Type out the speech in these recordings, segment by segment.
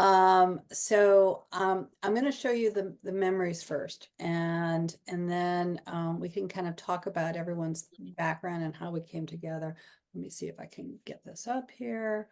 I'm going to show you the memories first, and then we can kind of talk about everyone's background and how we came together. Let me see if I can get this up here.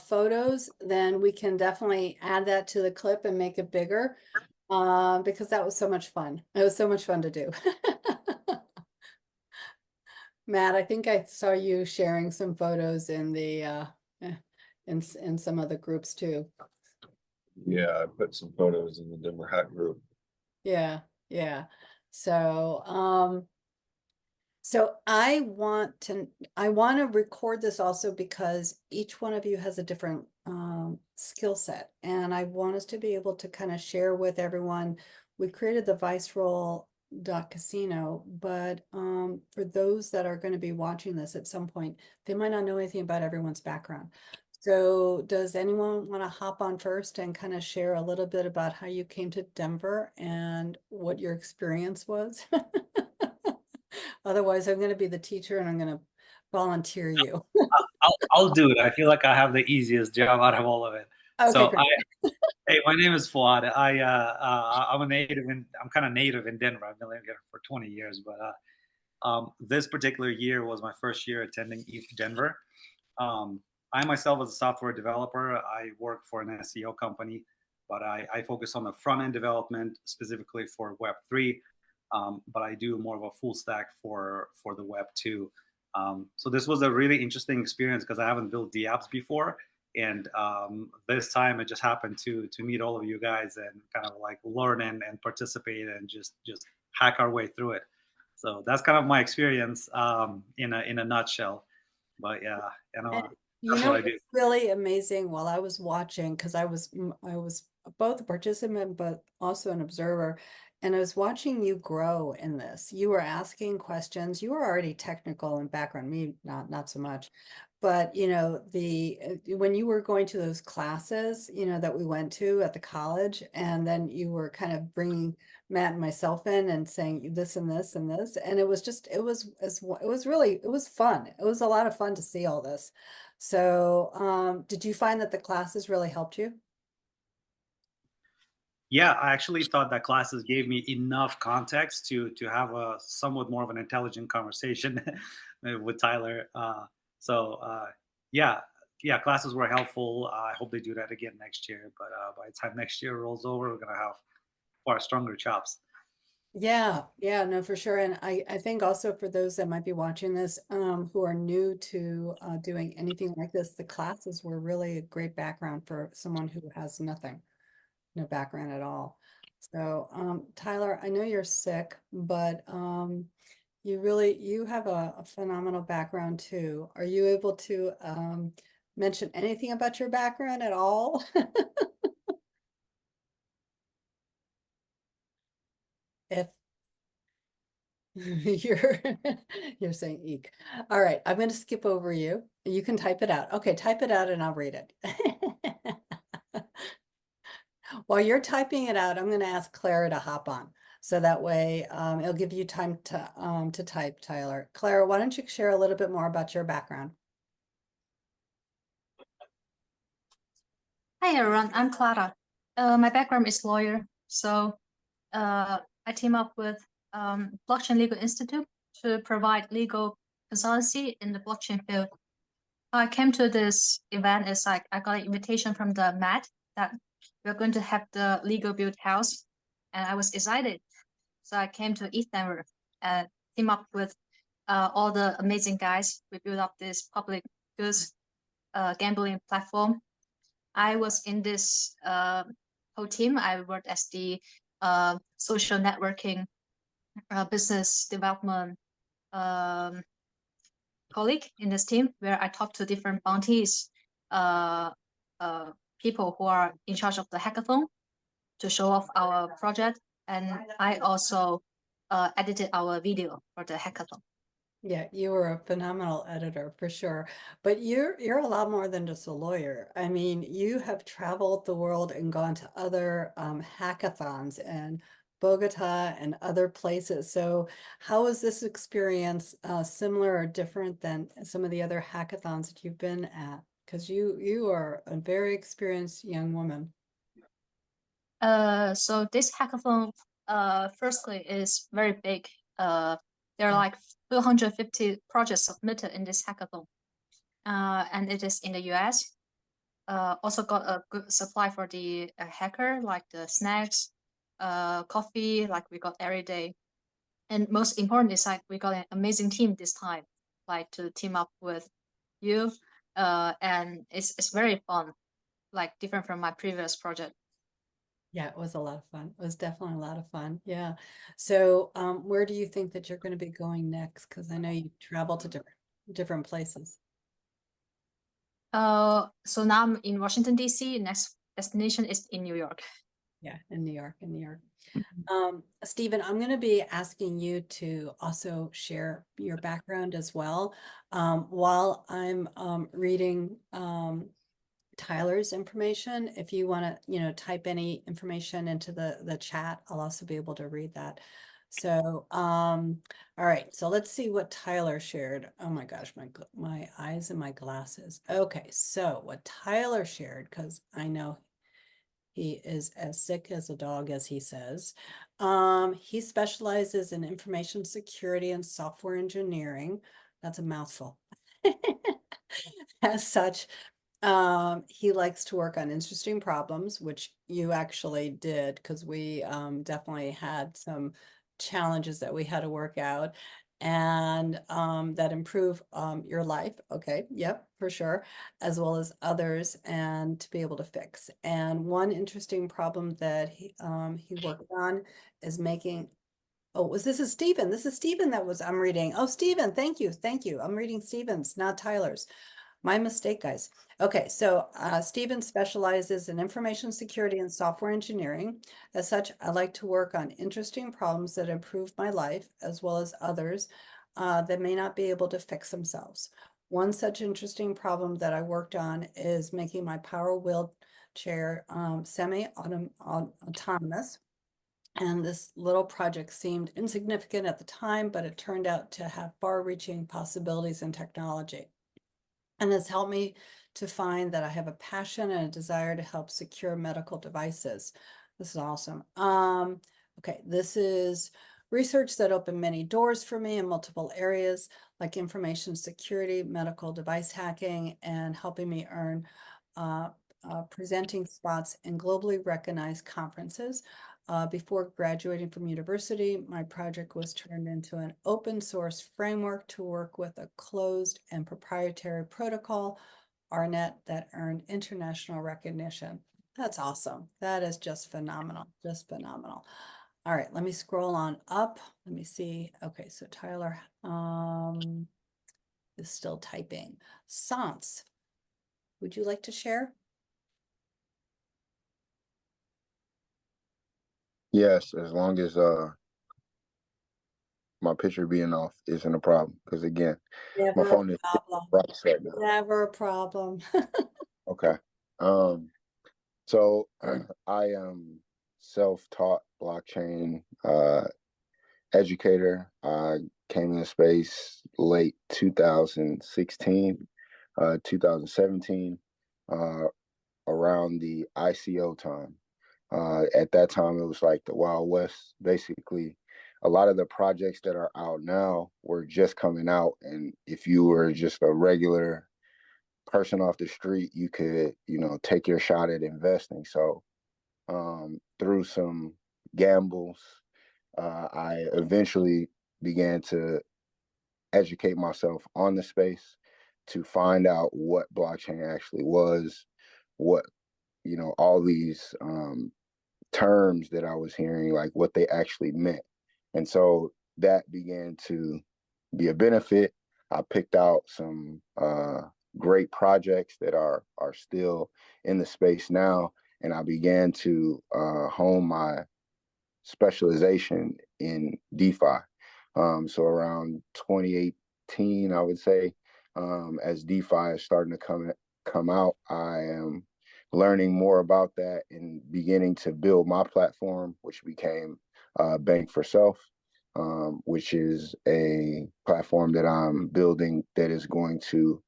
Photos, then we can definitely add that to the clip and make it bigger, because that was so much fun. It was so much fun to do. Matt, I think I saw you sharing some photos in the in some of the groups too. Yeah, I put some photos in the Denver Hat group. Yeah, yeah. So I want to record this also because each one of you has a different skill set, and I want us to be able to kind of share with everyone. We created the ViceRoll.Casino, but for those that are going to be watching this at some point, they might not know anything about everyone's background. So does anyone want to hop on first and kind of share a little bit about how you came to Denver and what your experience was? Otherwise, I'm going to be the teacher and I'm going to volunteer you. I'll do it. I feel like I have the easiest job out of all of it. Okay, So great. hey, my name is Fuad. I'm kind of native in Denver. I've been living here for 20 years, but this particular year was my first year attending ETH Denver. I myself, as a software developer, I work for an SEO company, but I focus on the front end development specifically for Web3. But I do more of a full stack for the web too. So this was a really interesting experience because I haven't built apps before, and this time it just happened to meet all of you guys and kind of like learn and participate and just hack our way through it. So that's kind of my experience in a nutshell. But yeah, that's what I do. It's really amazing while I was watching, because I was both a participant but also an observer, and I was watching you grow in this. You were asking questions. You were already technical in background, me not so much. But when you were going to those classes, that we went to at the college, and then you were kind of bringing Matt and myself in and saying this and this and this, and it was fun. It was a lot of fun to see all this. So, did you find that the classes really helped you? Yeah, I actually thought that classes gave me enough context to have a somewhat more of an intelligent conversation with Tyler. Yeah, yeah, classes were helpful. I hope they do that again next year. But by the time next year rolls over, we're gonna have far stronger chops. Yeah, yeah, no, for sure. And I think also for those that might be watching this, who are new to doing anything like this, the classes were really a great background for someone who has nothing, no background at all. So, Tyler, I know you're sick, but you have a phenomenal background too. Are you able to mention anything about your background at all? If you're you're saying eek. All right, I'm going to skip over you. You can type it out. Okay, type it out and I'll read it. While you're typing it out, I'm going to ask Clara to hop on. So that way it'll give you time to type, Tyler. Clara, why don't you share a little bit more about your background? Hi everyone, I'm Clara. My background is lawyer, so I team up with Blockchain Legal Institute to provide legal consultancy in the blockchain field. I came to this event as like I got an invitation from the Matt that we're going to have the legal build house, and I was excited. So I came to ETH Denver and team up with all the amazing guys. We built up this public goods gambling platform. I was in this whole team. I worked as the social networking business development colleague in this team, where I talked to different bounties, people who are in charge of the hackathon to show off our project. And I also edited our video for the hackathon. Yeah, you were a phenomenal editor for sure. But you're a lot more than just a lawyer. I mean, you have traveled the world and gone to other hackathons and Bogota and other places. So how was this experience similar or different than some of the other hackathons that you've been at? Because you are a very experienced young woman. So this hackathon, firstly, is very big. There are Yeah. like 250 projects submitted in this hackathon, and it is in the US. Also got a good supply for the hacker, like the snacks, coffee, like we got every day. And most important is like we got an amazing team this time, like to team up with you. And it's very fun, like different from my previous project. Yeah, it was a lot of fun. It was definitely a lot of fun. Yeah. So where do you think that you're going to be going next? Because I know you travel to different places. So now I'm in Washington, D.C. Next destination is in New York. Yeah, in New York, in New York. Stephen, I'm going to be asking you to also share your background as well. While I'm reading Tyler's information, if you want to, type any information into the chat, I'll also be able to read that. So, all right, so let's see what Tyler shared. Oh my gosh, my eyes and my glasses. Okay, so what Tyler shared, because I know he is as sick as a dog, as he says. He specializes in information security and software engineering. That's a mouthful. As such, he likes to work on interesting problems, which you actually did, because we definitely had some challenges that we had to work out and that improve your life. Okay, yep, for sure, as well as others, and to be able to fix. And one interesting problem that he worked on is making. Oh, this is Stephen. This is Stephen I'm reading. Oh, Stephen, thank you. Thank you. I'm reading Stephen's, not Tyler's. My mistake, guys. Okay, so Stephen specializes in information security and software engineering. As such, I like to work on interesting problems that improve my life, as well as others that may not be able to fix themselves. One such interesting problem that I worked on is making my power wheelchair semi-autonomous. And this little project seemed insignificant at the time, but it turned out to have far-reaching possibilities in technology. And it's helped me to find that I have a passion and a desire to help secure medical devices. This is awesome. Okay, this is research that opened many doors for me in multiple areas, like information security, medical device hacking, and helping me earn presenting spots in globally recognized conferences. Before graduating from university, my project was turned into an open source framework to work with a closed and proprietary protocol, RNet, that earned international recognition. That's awesome. That is just phenomenal, just phenomenal. All right, let me scroll on up. Let me see. Okay, so Tyler is still typing. Sans, would you like to share? Yes, as long as my picture being off isn't a problem. Because again, my Never a phone is problem. bright right now. Never a problem. Okay. So I am self-taught blockchain educator. I came in space late 2016, 2017, around the ICO time. At that time, it was like the Wild West. Basically, a lot of the projects that are out now were just coming out. And if you were just a regular person off the street, you could, take your shot at investing. So through some gambles, I eventually began to educate myself on the space to find out what blockchain actually was, what, all these terms that I was hearing, like what they actually meant. And so that began to be a benefit. I picked out some great projects that are still in the space now, and I began to hone my specialization in DeFi. So around 2018, I would say, as DeFi is starting to come out, I am learning more about that and beginning to build my platform, which became Bank for Self, which is a platform that I'm building that is going to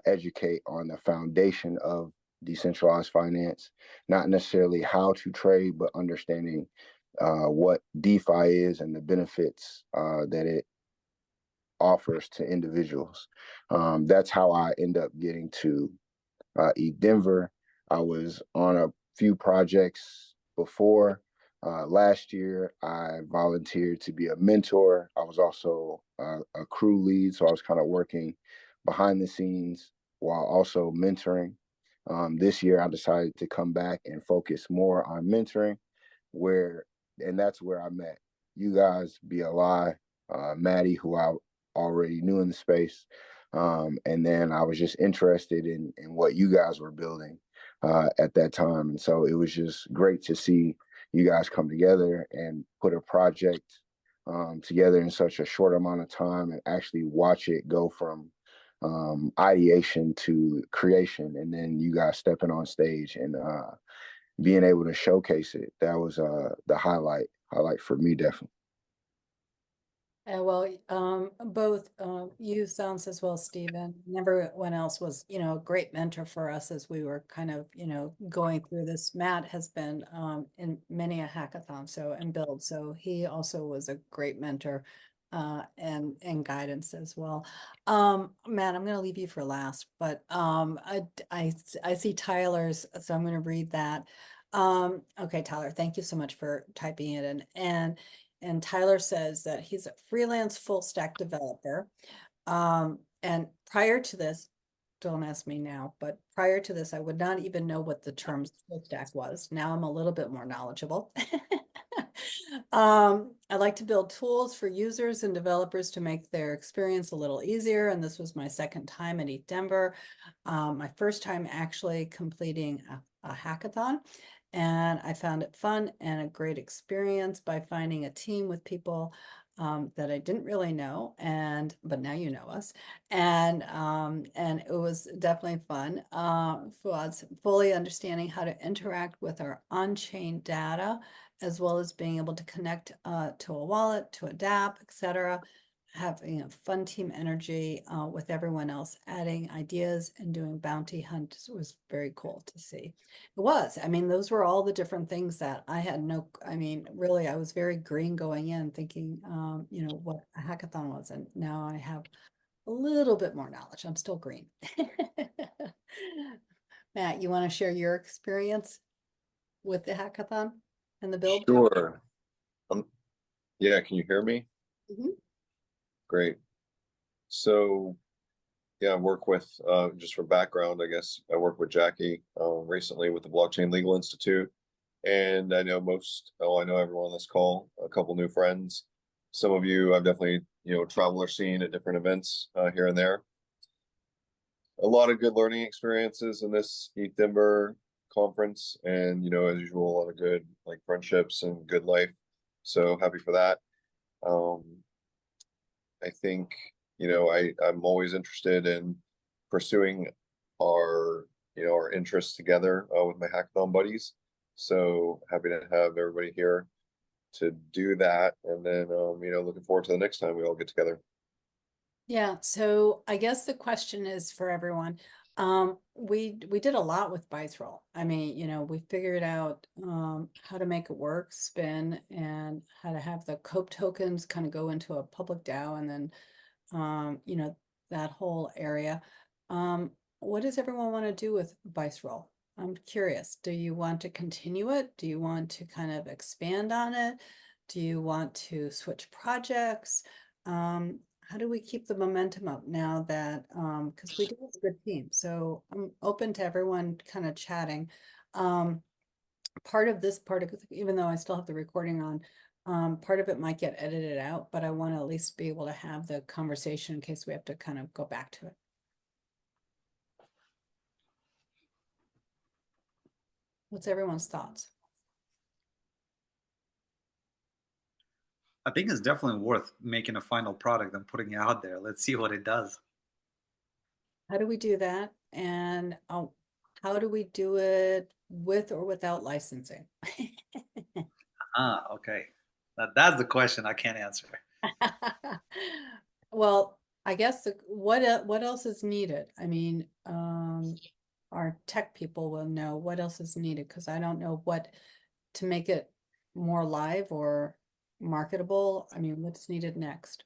educate on the foundation of decentralized finance, not necessarily how to trade, but understanding what DeFi is and the benefits that it offers to individuals. That's how I end up getting to ETH Denver. I was on a few projects before. Last year, I volunteered to be a mentor. I was also a crew lead, so I was kind of working behind the scenes while also mentoring. This year, I decided to come back and focus more on mentoring, and that's where I met you guys, BLI, Maddie, who I already knew in the space. And then I was just interested in what you guys were building at that time. And so it was just great to see you guys come together and put a project together in such a short amount of time and actually watch it go from ideation to creation. And then you guys stepping on stage and being able to showcase it. That was the highlight for me, definitely. Well, both you, Sounds, as well as Stephen, and everyone else was, a great mentor for us as we were kind of, going through this. Matt has been in many a hackathon, and Build, so he also was a great mentor and guidance as well. Matt, I'm going to leave you for last, but I see Tyler's, so I'm going to read that. Okay, Tyler, thank you so much for typing it in. And Tyler says that he's a freelance full stack developer. And prior to this, don't ask me now, but prior to this, I would not even know what the term full stack was. Now I'm a little bit more knowledgeable. I like to build tools for users and developers to make their experience a little easier. And this was my second time at ETH Denver. My first time actually completing a hackathon. And I found it fun and a great experience by finding a team with people that I didn't really know, but now you know us, and it was definitely fun. Was fully understanding how to interact with our on-chain data, as well as being able to connect to a wallet, to a dApp, etc. Having fun team energy with everyone else, adding ideas and doing bounty hunts was very cool to see. It was. I mean, those were all the different things that I had really, I was very green going in thinking, what a hackathon was. And now I have a little bit more knowledge. I'm still green. Matt, you want to share your experience with the hackathon and the build? Sure. Yeah, can you hear me? Mhm. Great. So, yeah, I work with, just for background, I guess, I work with Jackie recently with the Blockchain Legal Institute. And I know I know everyone on this call, a couple new friends. Some of you I've definitely, traveled or seen at different events here and there. A lot of good learning experiences in this ETH Denver conference. And, as usual, a lot of good friendships and good life. So happy for that. I think, I'm always interested in pursuing our interests together with my hackathon buddies. So happy to have everybody here to do that. And then, looking forward to the next time we all get together. Yeah, so I guess the question is for everyone. We did a lot with ViceRoll. I mean, we figured out how to make it work, spin, and how to have the COPE tokens kind of go into a public DAO, and then that whole area. What does everyone want to do with ViceRoll? I'm curious. Do you want to continue it? Do you want to kind of expand on it? Do you want to switch projects? How do we keep the momentum up now that, because we do have a good team, so I'm open to everyone kind of chatting. Part of this even though I still have the recording on, part of it might get edited out, but I want to at least be able to have the conversation in case we have to kind of go back to it. What's everyone's thoughts? I think it's definitely worth making a final product and putting it out there. Let's see what it does. How do we do that? And how do we do it with or without licensing? Okay. That's the question I can't answer. Well, I guess what else is needed? I mean, our tech people will know what else is needed because I don't know what to make it more live or marketable. I mean, what's needed next?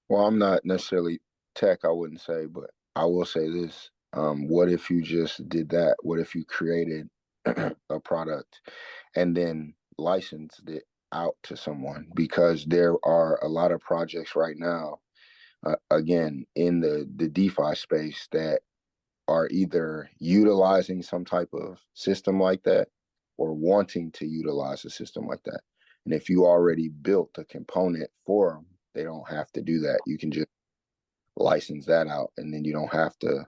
Well, I'm not necessarily tech, I wouldn't say, but I will say this. What if you just did that? What if you created a product and then licensed it out to someone? Because there are a lot of projects right now, again, in the DeFi space that are either utilizing some type of system like that or wanting to utilize a system like that. And if you already built a component for them, they don't have to do that. You can just license that out, and then you don't have to,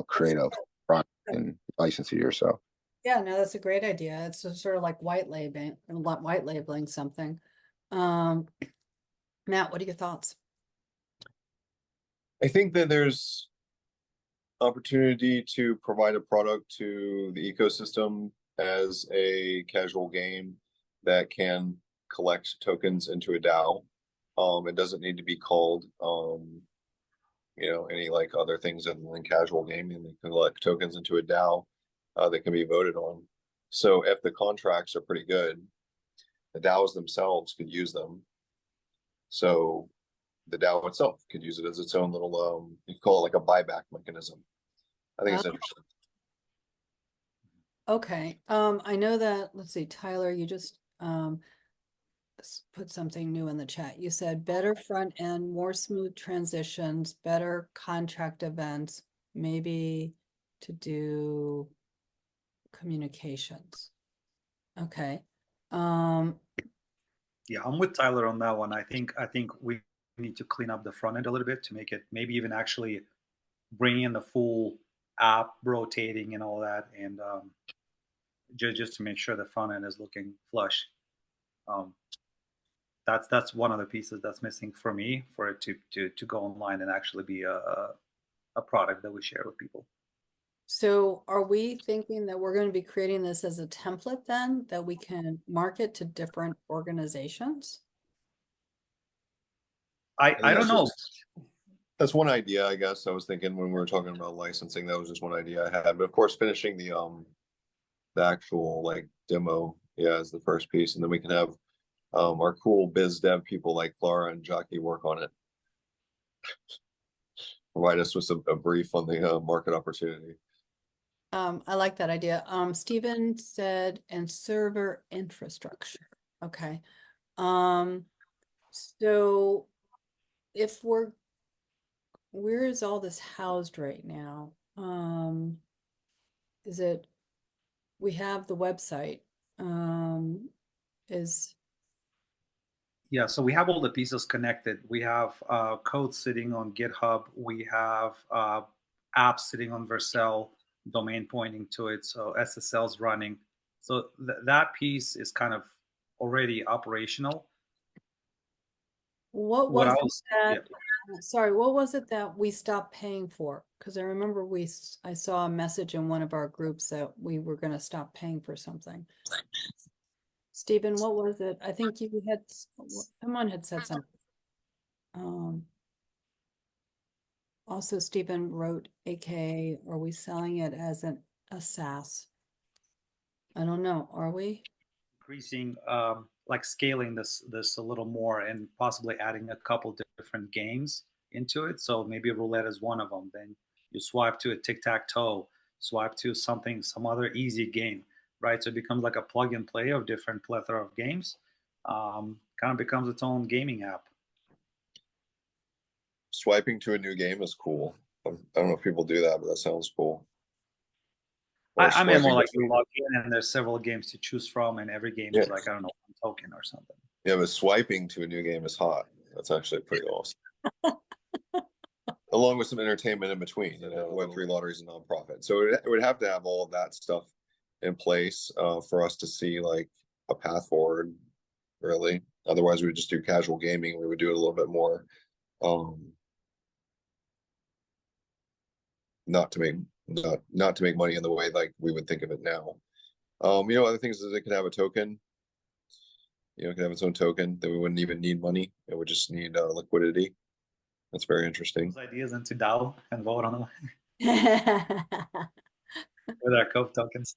create a product and license it yourself. Yeah, no, that's a great idea. It's sort of like white labeling something. Matt, what are your thoughts? I think that there's opportunity to provide a product to the ecosystem as a casual game that can collect tokens into a DAO. It doesn't need to be called, any like other things other than casual gaming. They can collect tokens into a DAO that can be voted on. So if the contracts are pretty good, the DAOs themselves could use them. So the DAO itself could use it as its own little, you call it like a buyback mechanism. I think it's interesting. Okay. I know that, let's see, Tyler, you just put something new in the chat. You said better front end, more smooth transitions, better contract events, maybe to do communications. Okay. Yeah, I'm with Tyler on that one. I think we need to clean up the front end a little bit to make it maybe even actually bring in the full app rotating and all that, and just to make sure the front end is looking flush. That's one of the pieces that's missing for me for it to go online and actually be a product that we share with people. So are we thinking that we're going to be creating this as a template then that we can market to different organizations? I don't know. That's one idea, I guess. I was thinking when we were talking about licensing, that was just one idea I had. But of course, finishing the actual like demo, yeah, is the first piece, and then we can have our cool biz dev people like Clara and Jockey work on it. Provide us with a brief on the market opportunity. I like that idea. Stephen said, and server infrastructure. Okay. So if where is all this housed right now? Is it, we have the website, is, Yeah, so we have all the pieces connected. We have code sitting on GitHub. We have apps sitting on Vercel, domain pointing to it. So SSL's running. So that piece is kind of already operational. what What was else? that? Yeah. Sorry, what was it that we stopped paying for? Because I remember I saw a message in one of our groups that we were going to stop paying for something. Stephen, what was it? I think you had, someone had said something. Also, Stephen wrote, AKA, are we selling it as a SaaS? I don't know. Are we? Increasing, like scaling this a little more and possibly adding a couple different games into it. So maybe roulette is one of them. Then you swipe to a tic-tac-toe, swipe to some other easy game, right? So it becomes like a plug and play of different plethora of games. kind of becomes its own gaming app. Swiping to a new game is cool. I don't know if people do that, but that sounds cool. Or I mean, more swiping like between- you log in and there's several games to choose from, and every game is like, I don't know, one token or something. Yeah, but swiping to a new game is hot. That's actually pretty awesome. Along with some entertainment in between, you know, Web3 Lottery is a nonprofit. So it would have to have all of that stuff in place for us to see like a path forward, really. Otherwise, we would just do casual gaming. We would do it a little bit more, not to make money in the way like we would think of it now. You know, other things is it could have a token. You know, it could have its own token that we wouldn't even need money. It would just need liquidity. That's very interesting. Those ideas into DAO and vote on them with our Cove tokens.